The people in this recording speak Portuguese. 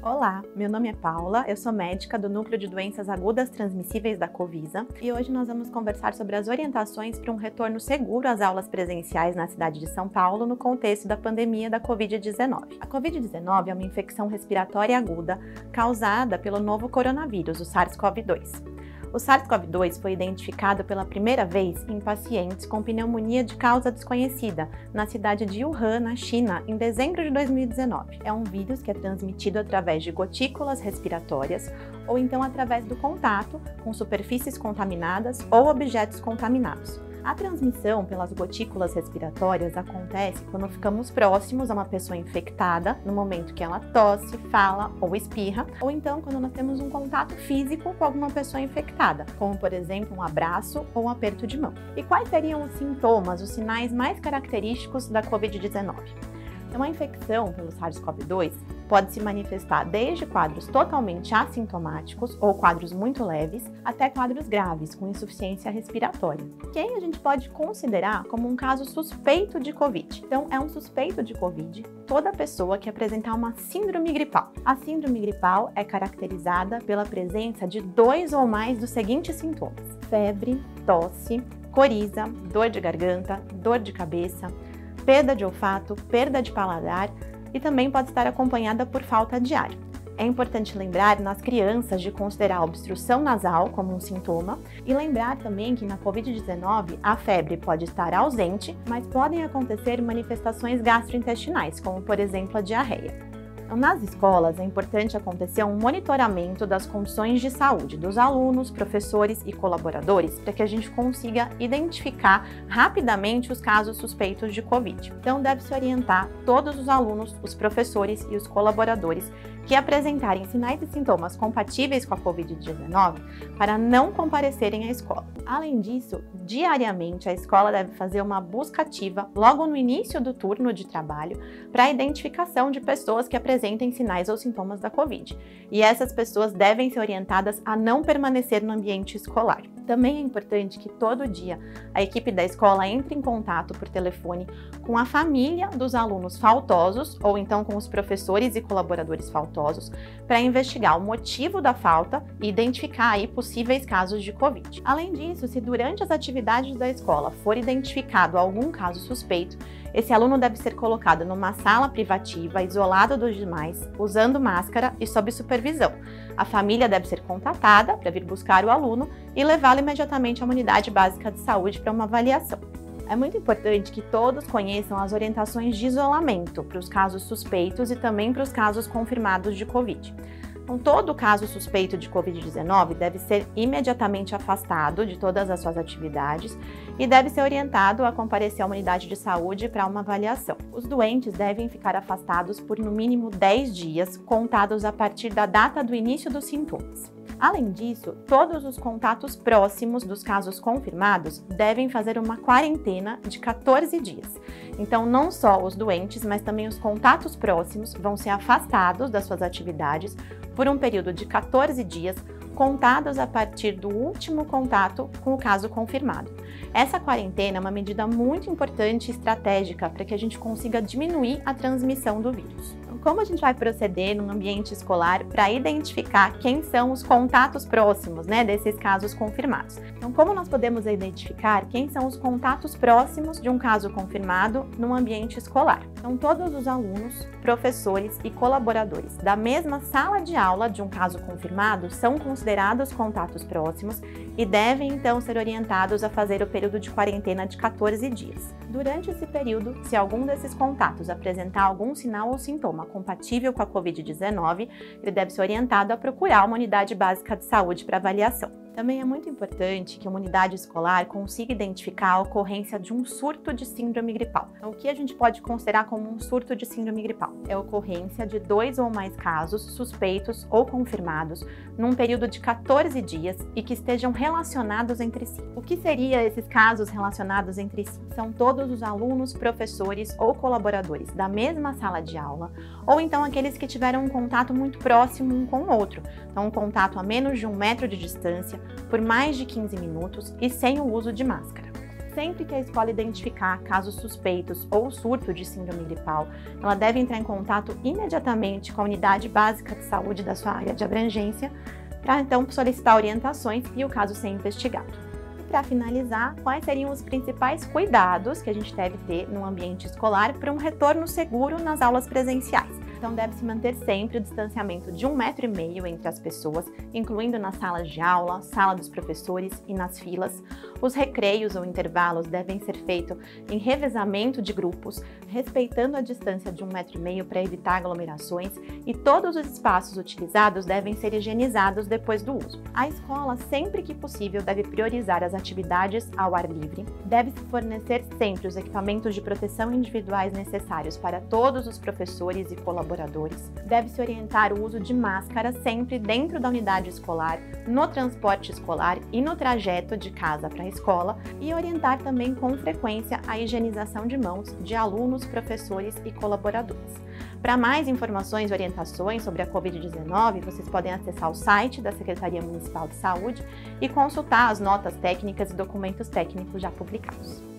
Olá, meu nome é Paula, eu sou médica do Núcleo de Doenças Agudas Transmissíveis da Covisa e hoje nós vamos conversar sobre as orientações para um retorno seguro às aulas presenciais na cidade de São Paulo no contexto da pandemia da Covid-19. A Covid-19 é uma infecção respiratória aguda causada pelo novo coronavírus, o SARS-CoV-2. O SARS-CoV-2 foi identificado pela primeira vez em pacientes com pneumonia de causa desconhecida na cidade de Wuhan, na China, em dezembro de 2019. É um vírus que é transmitido através de gotículas respiratórias ou então através do contato com superfícies contaminadas ou objetos contaminados. A transmissão pelas gotículas respiratórias acontece quando ficamos próximos a uma pessoa infectada, no momento que ela tosse, fala ou espirra, ou então quando nós temos um contato físico com alguma pessoa infectada, como por exemplo um abraço ou um aperto de mão. E quais seriam os sintomas, os sinais mais característicos da Covid-19? Então, a infecção pelo SARS-CoV-2 pode se manifestar desde quadros totalmente assintomáticos ou quadros muito leves, até quadros graves, com insuficiência respiratória. Quem a gente pode considerar como um caso suspeito de Covid? Então, é um suspeito de Covid toda pessoa que apresentar uma síndrome gripal. A síndrome gripal é caracterizada pela presença de 2 ou mais dos seguintes sintomas: febre, tosse, coriza, dor de garganta, dor de cabeça, perda de olfato, perda de paladar e também pode estar acompanhada por falta de ar. É importante lembrar nas crianças de considerar a obstrução nasal como um sintoma e lembrar também que na Covid-19 a febre pode estar ausente, mas podem acontecer manifestações gastrointestinais, como por exemplo a diarreia. Então, nas escolas, é importante acontecer um monitoramento das condições de saúde dos alunos, professores e colaboradores para que a gente consiga identificar rapidamente os casos suspeitos de Covid. Então, deve-se orientar todos os alunos, os professores e os colaboradores que apresentarem sinais e sintomas compatíveis com a Covid-19 para não comparecerem à escola. Além disso, diariamente a escola deve fazer uma busca ativa logo no início do turno de trabalho para a identificação de pessoas que apresentem sinais ou sintomas da Covid. E essas pessoas devem ser orientadas a não permanecer no ambiente escolar. Também é importante que todo dia a equipe da escola entre em contato por telefone com a família dos alunos faltosos ou então com os professores e colaboradores faltosos para investigar o motivo da falta e identificar aí possíveis casos de Covid. Além disso, se durante as atividades da escola for identificado algum caso suspeito, esse aluno deve ser colocado numa sala privativa, isolado dos demais, usando máscara e sob supervisão. A família deve ser contatada para vir buscar o aluno e levá-lo imediatamente à unidade básica de saúde para uma avaliação. É muito importante que todos conheçam as orientações de isolamento para os casos suspeitos e também para os casos confirmados de Covid. Então, todo caso suspeito de Covid-19 deve ser imediatamente afastado de todas as suas atividades e deve ser orientado a comparecer à unidade de saúde para uma avaliação. Os doentes devem ficar afastados por no mínimo 10 dias, contados a partir da data do início dos sintomas. Além disso, todos os contatos próximos dos casos confirmados devem fazer uma quarentena de 14 dias. Então, não só os doentes, mas também os contatos próximos vão ser afastados das suas atividades por um período de 14 dias, contados a partir do último contato com o caso confirmado. Essa quarentena é uma medida muito importante e estratégica para que a gente consiga diminuir a transmissão do vírus. Então, como a gente vai proceder num ambiente escolar para identificar quem são os contatos próximos, desses casos confirmados? Então, como nós podemos identificar quem são os contatos próximos de um caso confirmado num ambiente escolar? Então, todos os alunos, professores e colaboradores da mesma sala de aula de um caso confirmado são considerados contatos próximos e devem então ser orientados a fazer o período de quarentena de 14 dias. Durante esse período, se algum desses contatos apresentar algum sinal ou sintoma compatível com a Covid-19, ele deve ser orientado a procurar uma unidade básica de saúde para avaliação. Também é muito importante que uma unidade escolar consiga identificar a ocorrência de um surto de síndrome gripal. Então, o que a gente pode considerar como um surto de síndrome gripal? É a ocorrência de 2 ou mais casos suspeitos ou confirmados num período de 14 dias e que estejam relacionados entre si. O que seriam esses casos relacionados entre si? São todos os alunos, professores ou colaboradores da mesma sala de aula, ou então aqueles que tiveram um contato muito próximo um com o outro. Então, um contato a menos de 1 metro de distância, por mais de 15 minutos e sem o uso de máscara. Sempre que a escola identificar casos suspeitos ou surto de síndrome gripal, ela deve entrar em contato imediatamente com a unidade básica de saúde da sua área de abrangência, para então solicitar orientações e o caso ser investigado. E para finalizar, quais seriam os principais cuidados que a gente deve ter no ambiente escolar para um retorno seguro nas aulas presenciais? Então, deve-se manter sempre o distanciamento de 1,5 m entre as pessoas, incluindo nas salas de aula, sala dos professores e nas filas. Os recreios ou intervalos devem ser feitos em revezamento de grupos, respeitando a distância de 1,5 m para evitar aglomerações, e todos os espaços utilizados devem ser higienizados depois do uso. A escola, sempre que possível, deve priorizar as atividades ao ar livre, deve-se fornecer sempre os equipamentos de proteção individuais necessários para todos os professores e colaboradores, deve-se orientar o uso de máscara sempre dentro da unidade escolar, no transporte escolar e no trajeto de casa para a escola, e orientar também com frequência a higienização de mãos de alunos, professores e colaboradores. Para mais informações e orientações sobre a Covid-19, vocês podem acessar o site da Secretaria Municipal de Saúde e consultar as notas técnicas e documentos técnicos já publicados.